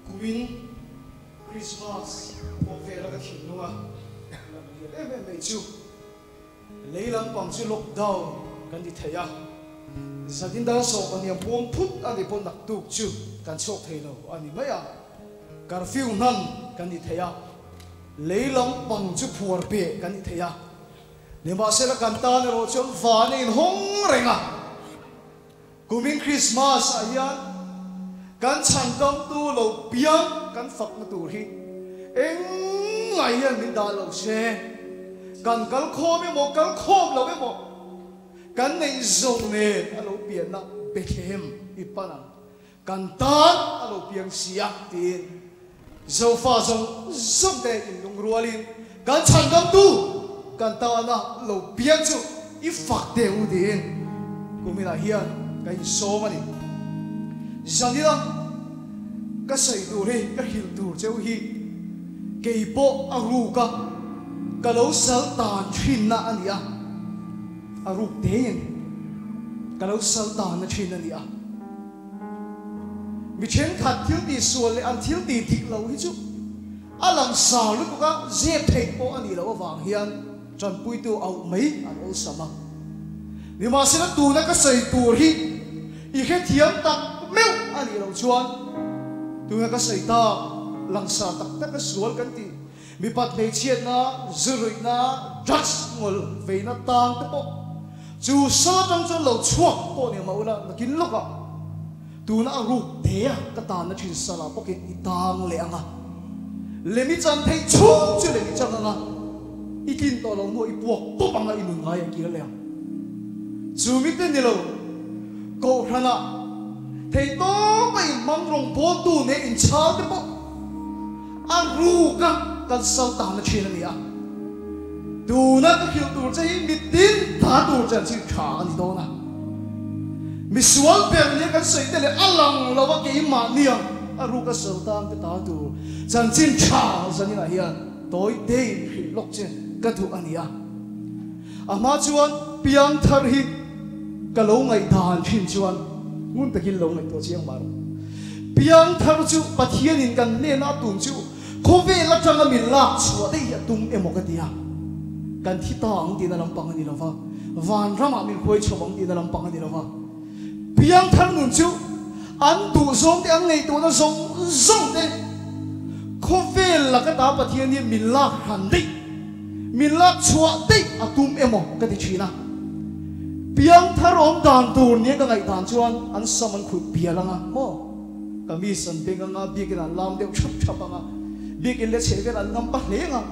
Kumin Christmas Povela ka Kinua Eme chu Leilang pang chu lockdown kan di thaya Zatinda so kan yang pom put ani pon nak tuk chu kan sok thailo ani maya curfew nan kan di thaya Leilang pang chu phuar pe kan di thaya Nema sela kan ta ne ro chon fa ne hong renga Kumin Christmas ayan kan changkam tu lo piang kan fak na tu hi eng ngayan min da lo se kan kal khom me mo kal khom lo me mo kan nei zong ne alo pian na Bethlehem ipana kan tan alo piang siak tin zo fa zong zong de in lung rualin kan changkam tu kan ta na lo piang chu I fak de u din kumina hian kai so mani Zanila ka say duri ka hildur cheu hi keipo aruka ka lo sal tan thin na ania aruk ten ka lo sal tan na thin ania mi chen khat thil ti sual le an thil ti thik lo hi chu alang sa lu ka je thei po ani lo wang hian chan pui tu au mai an ol sama ni ma sina tu na ka say tur hi I khe thiam tak meu ani lo chuan tu nga ka saita langsa tak tak ka sual kan ti mi pat nei chiat na zurui na drugs ngol ve na tang te po chu sa tang chu lo chuak po ni maula na kin loka tu na ru te ka ta na thin sala po ke itang le anga le mi chan thei chu chu le mi chang anga ikin to lo mo ipuak to panga inun ngai ki le chu mi te ni lo ko khana Thầy tố bây mong rong bố tu nè in chào thế bố An ru ka kan sao ta na china niya Tu na ka khiu tu chay mi tin ta tu chan si kha ni do na Mi sual per niya kan say tele alang lawa ke ima niya An ru ka sao ta ka ta tu chan sin kha sa nina hiyan Toy day hi lok chen ka tu aniya Ama chuan piang thar hi Ka lo ngay dhan chin chuan Ngun takin lo ngai to chiang maro piang thar chu pathian in kan ne na tum chu khove la tanga min la chwa dei ya tum emokatia kan thi ta ang ti na lampang ani lova van rama min khoi chomang ti na lampang ani lova piang thar nun chu an tu zong te ang nei to na zong zong te khove la ka ta pathian ni min la han dei min la chwa dei atum emo ka ti china Piang thar om dan tur ni ka ngai dan chuan an saman khu pialanga mo kami san beng nga bikin an lam deu chap chap anga bikin le chegen an ngam pa lenga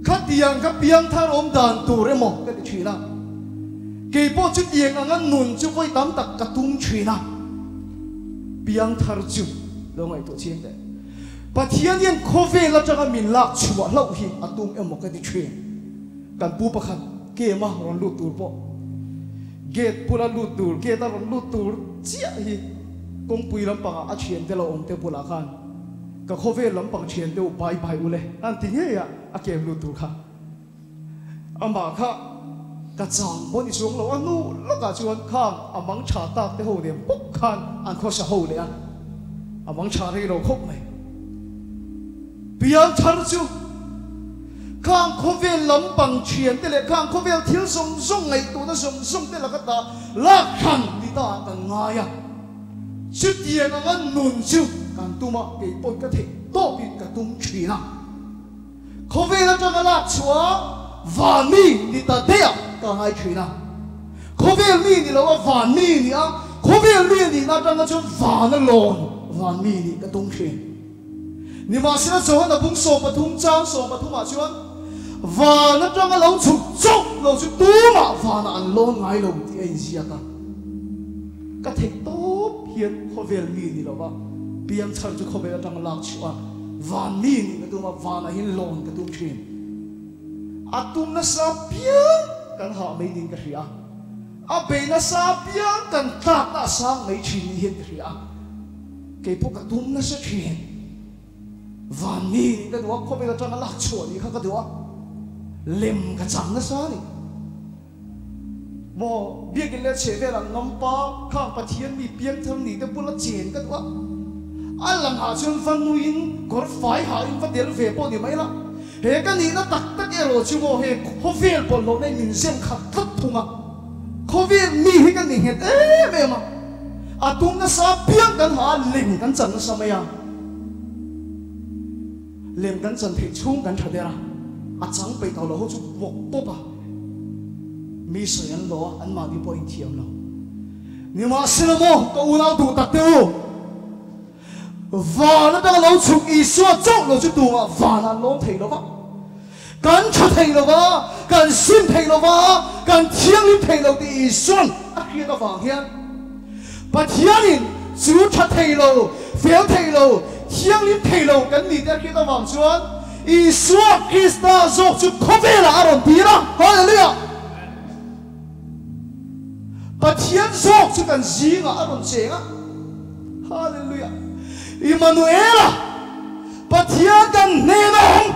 khatiang ka piang thar om dan tur emo ka china ke po chu tiang anga nun chu voi tam tak ka tung china piang thar chu lo ngai to chiang de pathian yen khove la changa min la chua lo hi atum emo ka chin kan pu pakhan ke ma ron lu tur po get pula lu tur ke ta ron lu tur chia hi kong pui lam pang a chien te lo om te pula khan ka khove lam pang chien te u bai bai ule an ti he ya a ke lu tur kha ama kha ka chang bo ni chung lo anu lo ka chuan kham amang cha tak te ho dem pok khan an kho sa ho le a amang cha re lo khop mai pian thar chu Kang khovel lampang chien tele kang khovel thil song song ngai tu na song song tele ka ta la khan ni ta kan ngaya chutian ang nun chu kan tuma ke pon ka the to pi ka tum china khovel ta la chua va mi ni ta de ka ngai china khovel mi ni lo va mi ni a khovel mi ni na ta na chu va na lon va mi ni ka tum chin ni ma sina so na bung so pathum chang so pathum a chuan và nó trong cái lỗ chụp chốc lỗ chụp tú mà và nó ăn lỗ ngay lỗ thì anh gì à cái thằng tốt hiền họ về mi đi đâu vậy biếng chân cho họ về trong lạc chua và mi đi cái tú mà và nó hiền lỗ cái tú chuyện à tú nó sao biếng cái họ mấy đi cái gì à bên nó sao biếng cái ta nó sao mấy chuyện hiền cái gì cái bộ cái tú nó sao chuyện và mi cái tú họ về trong lạc chua đi cái tú lem ka chang na sa ni mo biakin le cheve la ngam pa khang pathian mi piang tham ni te pula chen ka wa alang ha chun van nuin kor fai ha in vadel ve po ni mai la he kan ni na tak tak ero chumo he khovel pol lo nei min sem khat thut thunga khovel mi he kan ni het me ma atung na sa piang kan ha ling kan chan sa maya lem kan chan the chung kan thadera achang pe taw lo ho chu wok popa mi soyan lo an ma di point thiam lo ni ma sinamo ko una tu tak teu và nó đang lâu chụp ý xua chốc lâu chụp tù mà và nó lom thầy nó vợ cần cho thầy nó vợ cần xin thầy nó vợ cần thiêng liêm thầy nó thì ý xuân ác kia nó vàng hiên và thiêng liêm chú cho thầy nó phiếu thầy nó thiêng liêm thầy nó cần đi ác kia nó vàng xuân ý xuân Christa dọc chụp khó về là aaron tí đó hallelujah và thiêng dọc chụp cần gì mà aaron chén á hallelujah Immanuela Pathian kan nenong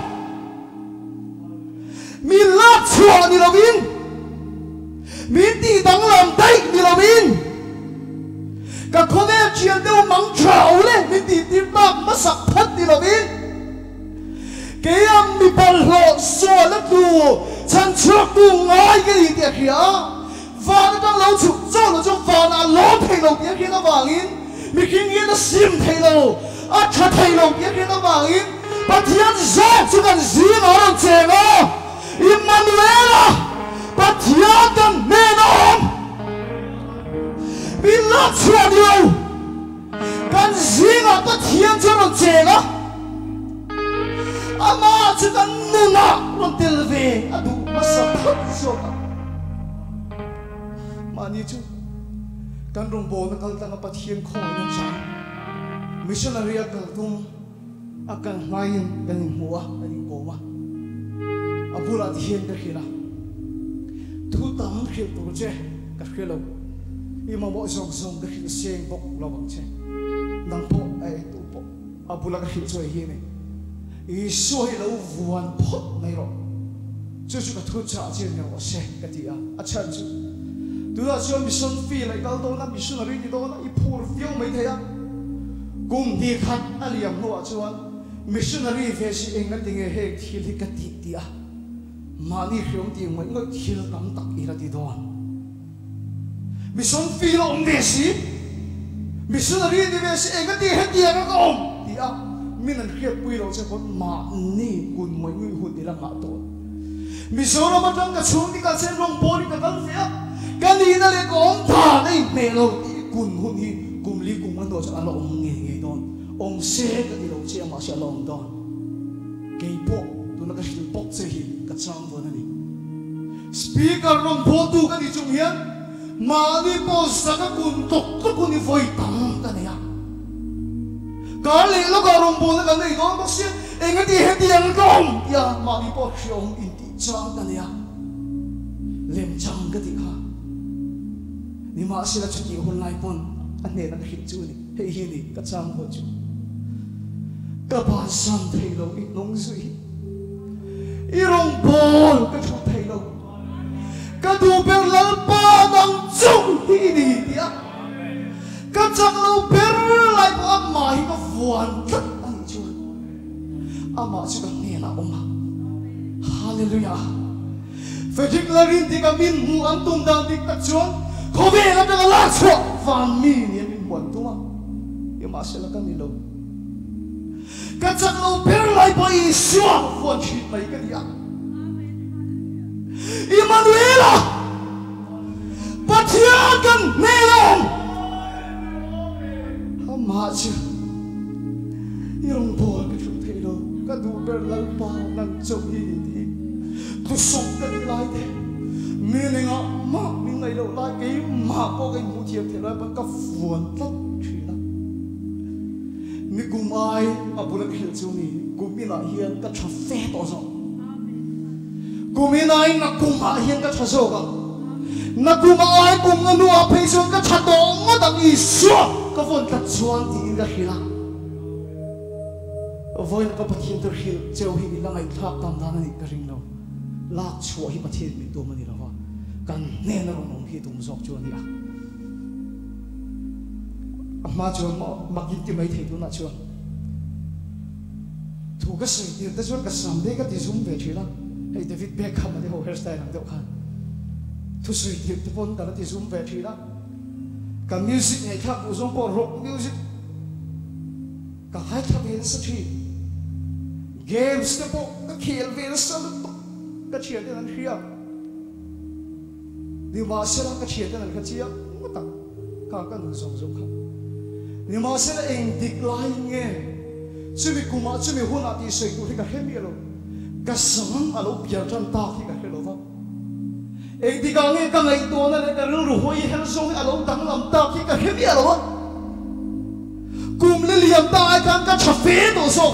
mi lak chua ni lovin mi ti dang lam dai ni lovin ka khone chian deu mang chau le mi ti ti bak ma sak phat ni lovin ke am mi pal ho so la tu chan chuak tu ngai ke ni ti khia va na dang lo chu zo lo chu va na lo thei lo ti khia na wangin mi king ye na sim thei lo a cha thei lo ye ke na wangin pathian zo chu kan zi na ron che ngo Immanuela pathian kan me no mi la chua dio kan zi na pathian chu ron che ngo ama chu kan nu na ron tel ve adu masa phat zo ka mani chu kan rong bo na kal ta na pathian kho na cha missionary akal tum akan main kan huwa kan koma abula thian ka khila thu tam khil tu che ka khilo ima mo song song ka khil seng bok lo bang che nang po ai tu po abula ka khil choi hi me I so hi lo vuan phot mai ro chu chu ka thu cha chen ne o se ka ti a chan chu tu la chuan mission fi lai kal do na missionary ni do na I phur fiu mai the ya kum di khat aliam ho chuan missionary ve si enga dinge he thil hi ka ti ti a mani hriom ti mai ngoi thil tam tak ira ti don mission fi lo me si missionary ni ve si enga ti he ti ga ko ti a min an khep pui lo che kon ma ni kun mai ngui hu ti la ma to misoro ma tang ka chung ti ka chen rong bori ka kal fe ka ni na le ko om tha nei me lo ti kun hu ni kum li kum an do cha lo ong nge nge don ong se ka ti lo che ma sha long don ke po tu na ka hil pok che hi ka chang bo na ni speaker rong bo tu ka ni chung hian ma ni po sa ka kun tok ka kun ni voi tam ka ne ya ka le lo ka rong bo na ka nei don ba se enga ti he ti ang kom ya ma ni po khiong in ti chang ka ne ya lem chang ka ti kha ni ma se la chaki hol lai pon an ne na hil chu ni he hi ni ka chang bo chu ka ba san thei lo I nong zui I rong bol ka thu thei lo ka du ber lal pa nang chung hi ni dia ka chang lo ber lai pa ma hi ka vuan tat an chu ama chu ka ne na oma hallelujah Fajik larin di ka min mu an tum dang dik tak chuan ko ve la ta la chwa van mi ni min bon tu ma ye ma se la ka ni lo ka chang lo ber lai pa I shwa fon chi mai ka dia Immanuela pathian kan ne lo ama chu irong bol ka chu thei lo ka du ber lal pa nang chok hi ni tu sok ka ni lai de mi le nga ma mi ngai lo lai ke ma ko ke mu thiam the lai ba ka fuan tat thi na mi kumai abula khil chu ni kumina hian ka tha fe to zo kumina ai na kuma hian ka tha zo ka na kuma ai kum na nu a phei so ka tha to ma dang I so ka von ta chuan ti ga hila voi na ka pathian to hil cheu hi ni langai thak tam dan ni ka ring lo lak chua hi pathian mi to mani rawa kan ne na ron hi tum zok chuan ni a mà chuan mà kinh thì mấy thầy tôi nói chuan thu cái sự tiền tới chuan cái sắm đấy cái thì zoom về chuyện đó hay David Beckham mà thì hồ hairstyle làm được không thu sự tiền thì bốn cái thì zoom về chuyện đó cái music này khác của zoom bộ rock music cái hai khác về sự chuyện games cái bộ cái खेल về sự cái chuyện đó là gì nhưng mà sẽ là cái chuyện đó là cái gì không có cái người sống không nhưng mà sẽ là anh địch lại nghe chú bị cùng mà chú bị hôn ati sợi của cái hết miệng rồi cái sống ở lúc giờ trong ta thì cái hết rồi anh địch nghe cái ngày đó là cái rung rung hết sống ở lúc đang làm ta thì cái hết miệng rồi cùng lên liềm ta ai càng cái chả phê đồ sọc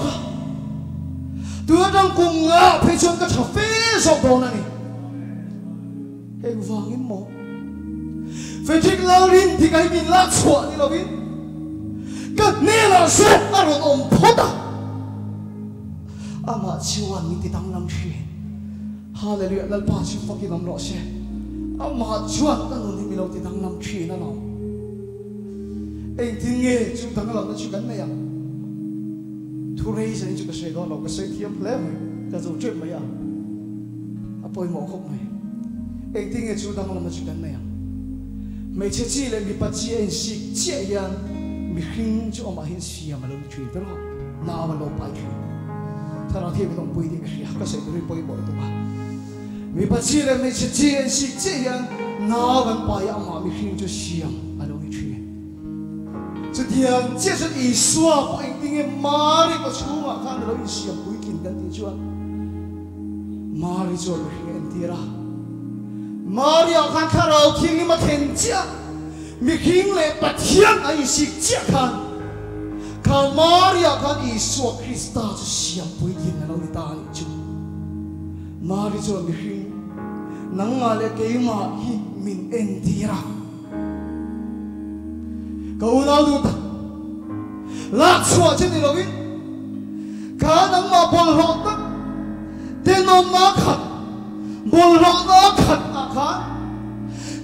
tôi đang cùng ngã phải chọn cái chả phê sọc đồ này anh vang im mỏ phải thích lao rin thì cái mình lạc chuột đi lao rin cái này là sẽ ở rồi ông phốt à ama chiwan ni ti tang lam thi hallelujah lal pa chi fakki nam lo se ama chiwan ka nu ni mi lo ti tang lam thi na lo anh tin nghe chu tang lo na chu kan na ya thu rei sa ni chu ka se do lo ka se thiam ple mai ka zo trip mai ya apoi mo khop mai anh tin nghe chu tang lo na chu kan na ya mai che chi le mi pa chi en si che yan mi hin chu ama hin si ya ma lo chi pero na ma lo pa chiถ้าเราเทียบไปตรงปุยที่ก็ใส่ด้วยปุยบ่อยตัวมีปัจจัยเลยมีเชี่ยสิเจียนน้าวันไปอามามีหิ้งจะเสียงอะไรนี่เชี่ยจะเดียนเจ้าจะอีสวาปอิงติงมาริก็ชูมาข้างเราอีเสียงปุยกินกันที่จวนมาริจวนมีหิ้งตีระมาริเอาข้างข้าเราทิ้งนี่มาเห็นเจ้ามีหิ้งเลยปัจจัยไอ้สิเจ้าข้างข้ามาริอาข้าอิสวาคริสต์จะเสียงปุยกินเราในตานี่จูมาริจวนมีหิ้งนังมาเลเกยมาฮิมินเอ็นทีระเขาหน้าดูตาลักษณะเช่นนี้เราวิข้านังมาบอลหลอกตักเดินออกมาขัดบอลหลอกนักขัดอาคาร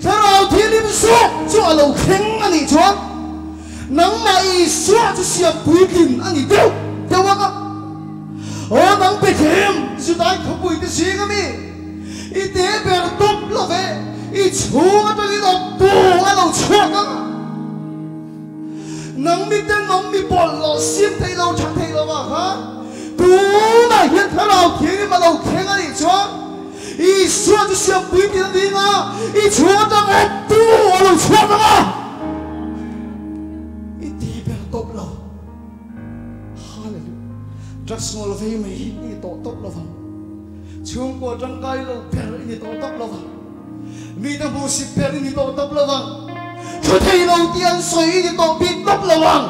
ถ้าเราที่ริมสุดจู่เราแข็งอันนี้ชวนนังมาอีสวะจะเสียปุยกินอันนี้เดียวว่าก็โอ้นังไปเข็มสุดท้ายเขาปุยจะเสียกันมีอีเดเบอร์ตุ๊บลงไปอีชูกันตัวนี้เราตัวเราช่วยกันนังมีแต่นังมีบอลเราเสียบไทยเราชักไทยเราว่าฮะตัวไหนเห็นถ้าเราเขียนมาเราแข่งกันอีกชัวอีชัวจะเสียบปีกันดีนะอีชัวจะเอาตัวเราช่วยกันอีเดเบอร์ตุ๊บเราฮาเลลูยาจักสมอลเฟย์ไม่อีโตตุ๊บเราฟังช่วงก่อนร่างกายเราเปลี่ยนนี่ตัวตับเราฟังมีแต่ผู้สิเปลี่ยนนี่ตัวตับเราฟังชุดที่เราเตียนสวยนี่ตัวบิ๊กตับเราฟัง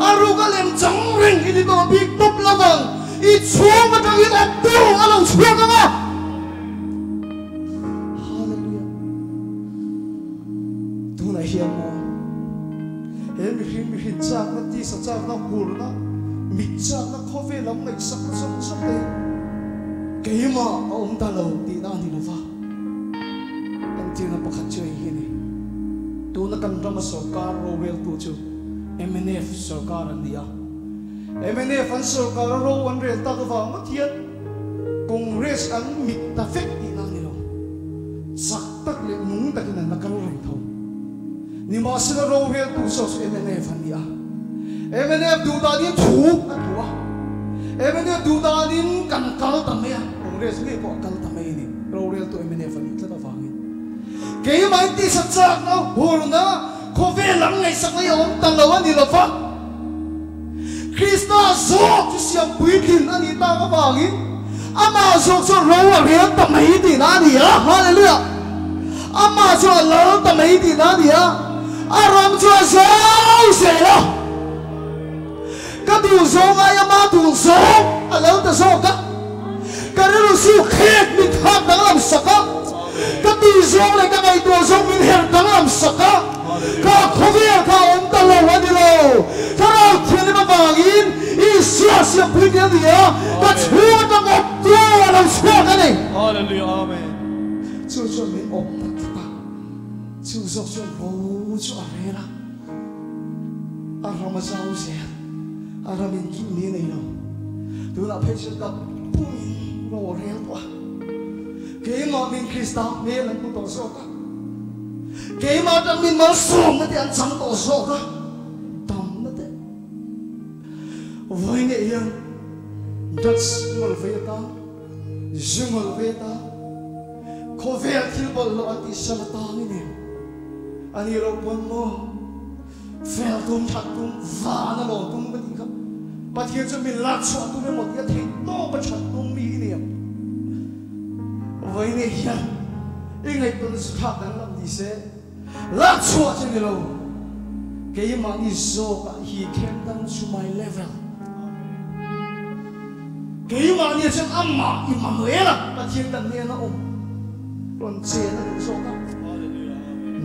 อารุกะเล่มจังเร่งนี่ตัวบิ๊กตับเราฟังอีช่วงมันจะอีตัวตัวเราช่วยกันนะฮาเลลูยาตัวไหนเฮียมองเห็นมีหินจากนั่นที่สัจจากนั่นหูนะมิจากนั่นข้อเวลาไม่สักเลยkaya mo ang talo di na ni lupa ang tina pakatsoy hini tu na kan drama sarkar rowel tu chu MNF sarkar andia MNF an sarkar ro an rel ta ka mathian congress an mit ta fek di na ni lo sak tak le nung ta kin na karo reng tho ni ma sila rowel tu so MNF andia MNF du ta di thu atwa MNF du ta din kan kal tamya Congress ni po kal tamay ni Rowel to MNF ni tla tawagin kaya may ti sa tsak na huro na ko velang ngay sa ngayon talawan ni Rafa Krista sok siyang buitin ani ta kabangin ama sok so Rowel tamay din ani ha hallelujah ama so lal tamay din ani ha aram so sela kadu so ay ama tu so alaw ta so ka karelo siu khek min thak dalam saka kadu so le ka ngai to so min her dalam saka ka khover ka om ta lo wadilo tara thile ma bangin isya sia punya dia ka chua ta mo tu ala chua ka ni hallelujah amen chu min om ta chu so ro chu arera aram sao se aram in ki ni nei lo tu na phe chil ka pum ro rel wa ke ma min krista me lan ku to so ka ke ma ta min ma som na ti an cham to so ka tam na te voi ne yang das mol ve ta jumol ve ta ko ve til bol lo ati sal ta ni ne ani ro pon mo fel tum that tum va na lo tum ba ti ka pa thi chu min la chu tu me mo ti the to pa chat tum mi ni voi ne yang ingai tun su tha dan lam di se la chu chu ni lo ke ma ni zo ka he came down to my level ke ma ni chen amma Emmanuel pa thiên dan ne na ron che na zo ka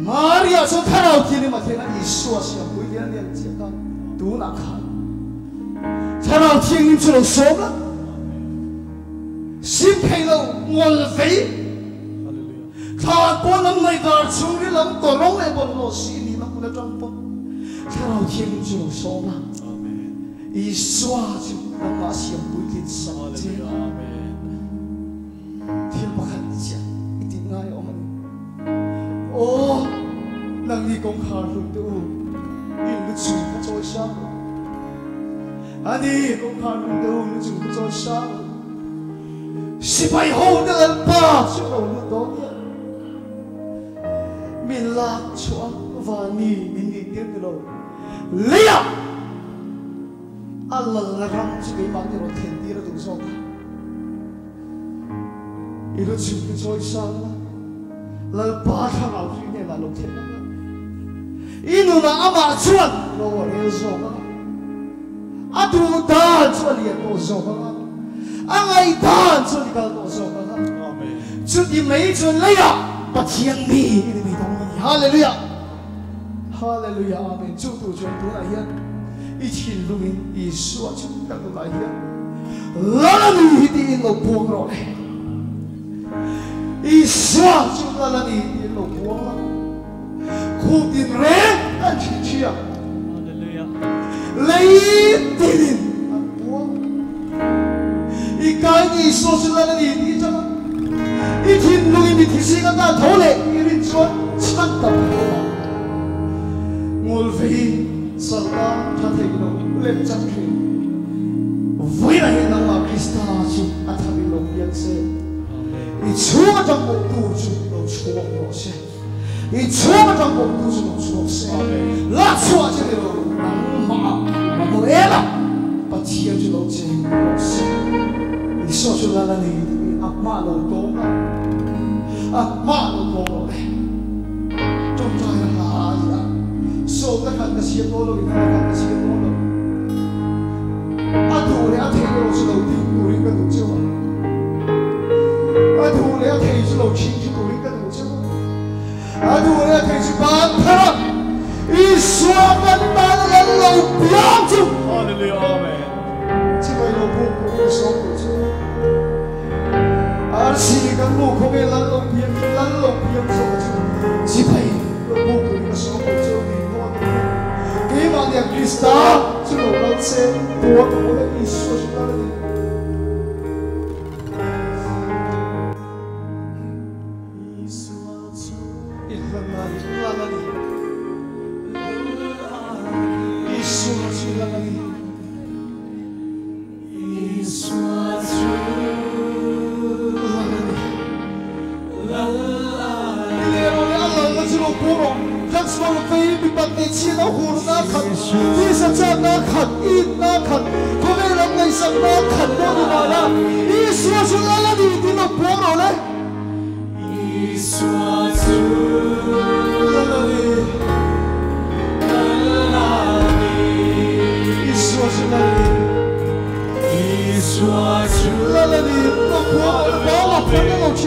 Maria so thao ki ni ma the na Isu sia pui ni ni che ka tu na kha thao thiên ni chu lo so la sim phei lo ngol vei tha po nam mai dar chung ri lam ko rong le bon lo si ni ma ku la trong po thao thiên ni chu lo so la Isu chu na ma sia pui ki sa che thiên pa khat cha iti ngai o man o nang ni kong khar lu tu in lu chu ka choi sa ani kong khar lu tu lu chu ka choi sa si pai ho na al pa chu lo lu do ya min la chuan va ni min ni te lo le ya Allah la ram chu ke ma ni ro then ti ro tu so ka i lu chu ka choi sa la ba tha la chu ne la lo then inu na ama chuan lo re zo ka atu dan chuan li to zo ka angai dan chuan li ka to zo ka amen chu di mei chuan le ya pa thiang mi ni mi dong ni hallelujah hallelujah amen chu tu chuan tu na hian i thin lu in I su chu ka tu na hian la ni ti lo buang ro le I su chu la ni ti lo buang la khu tin re an chi chia hallelujah lei tin an buang I kai ni so chu la ni ti cha I thin lu in ti si ka ta tho le I rin chuan chan ta ho ngol vei sarta tha thei lo lem chan khi voi na he na ma krista chu a tha bi lo yan se I chu ma jang ko tu chu lo chu lo se I chu ma jang ko tu chu lo chu se la chu a che lo ma mo ela pa chi chu lo che lo se I so chu la ni a ma lo to a ma lo to le trong tai la ya so ka kan ka sia to lo ni ka kan ka sia to lo a tu le a the lo chu lo ti tu ri ka tu chu a tu le a the chu lo chi chu tu ri ka tu chu a tu le a the chu ban tha I so ban ban la lo piang chu hallelujah amen chi mai lo bu ko so ko chu a si ka mu ko me la lo piang so chu chi mai lo bu ko so ko chu ni mo ke ma ni krista chu lo lo se po ko le I so chu la ni Hallelujah.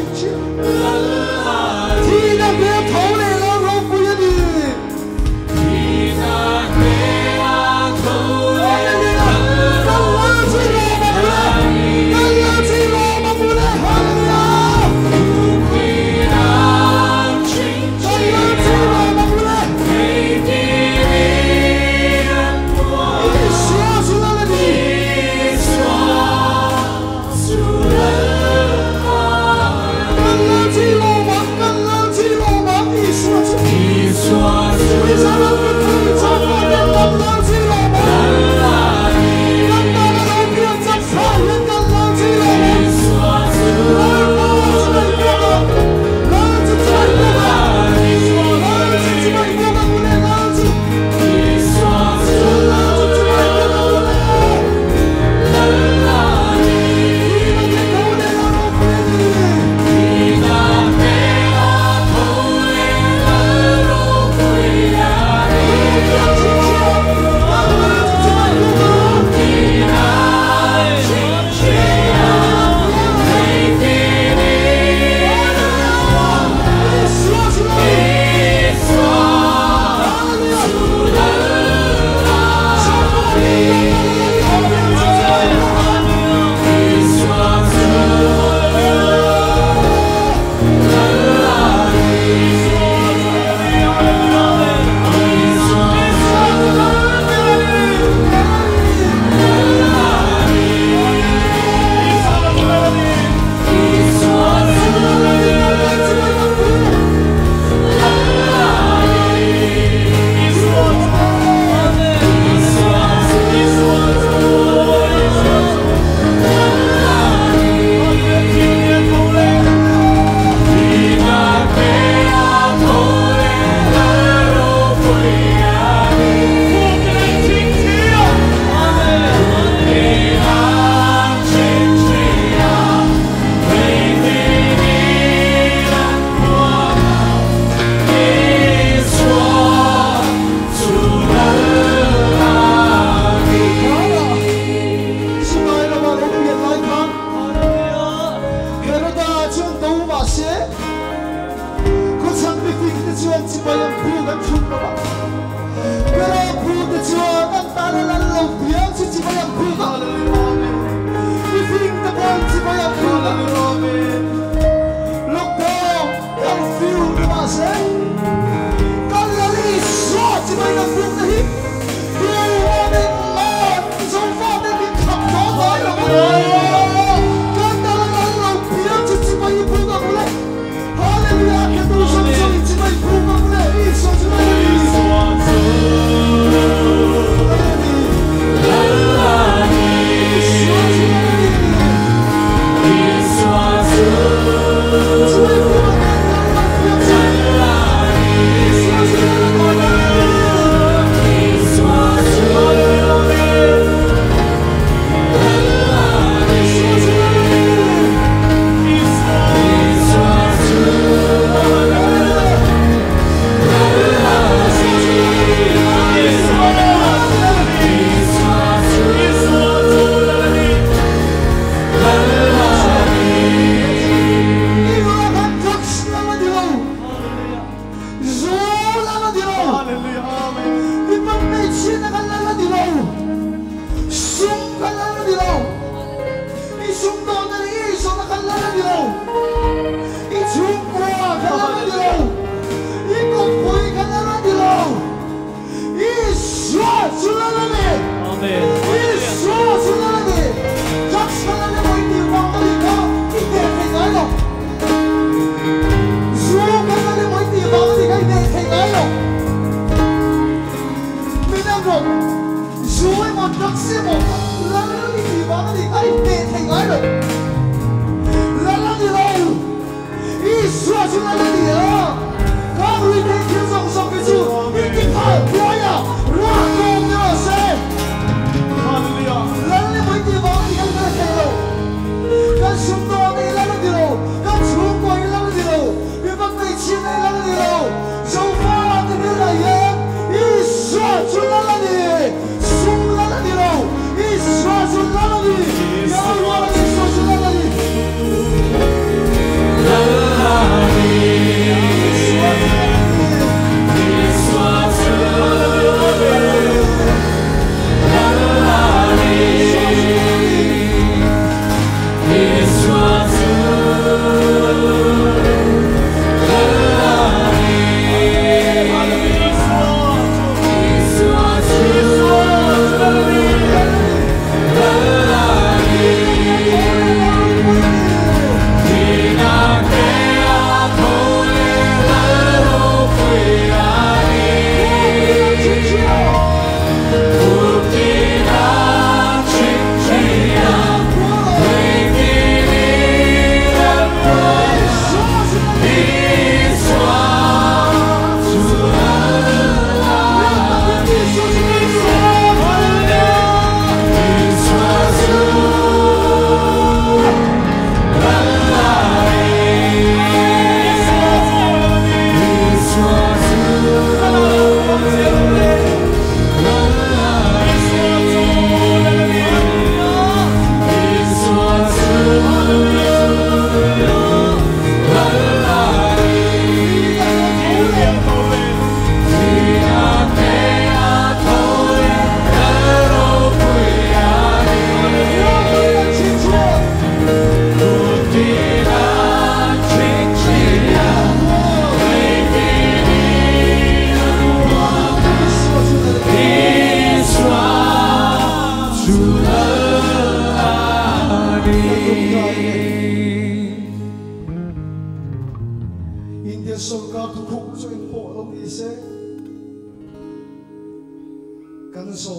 กันโซ่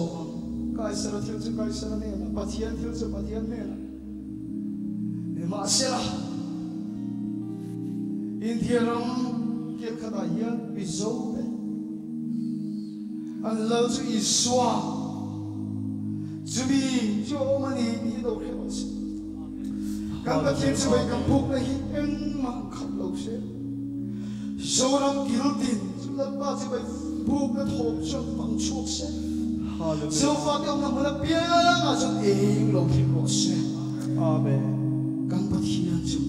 กายสระเที่ยวจะกายสระเนี่ยละปะเทียนเที่ยวจะปะเทียนเนี่ยละเนี่ยมาเสียละอินเดียรังเกี่ยวกับอะไรวิโซ่เลยอันเราจะอิสวาจะมีโยมันนี่มีเราเรียกว่าสิการปะเทียนจะไปกับพวกนั้นเองมาขับเราเสียโซรังกิลตินจะรับบ้าจะไปพวกนั้นหอบจนฟังชั่วเสียโซฟาที่เอามาเปียงอาจจะเองเราเรียกว่าเสียอาเมนการปะเทียนจะ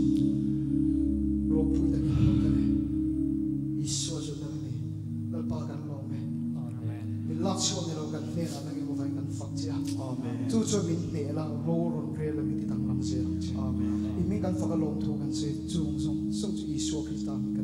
เราพูดกันเรากันเลยอิสวาจะนั่งนี่เราปากันเราไหมมีลักษณะเรากันเนี่ยนะนั่งอยู่บนกันฝักเจ้าจู่ๆมีเนี่ยเราโรนเรียแล้วมีที่ตั้งลำเสียงอีมีกันฝักกันลงทุกกันเสียจู่ๆส่งอิสวาคริสต์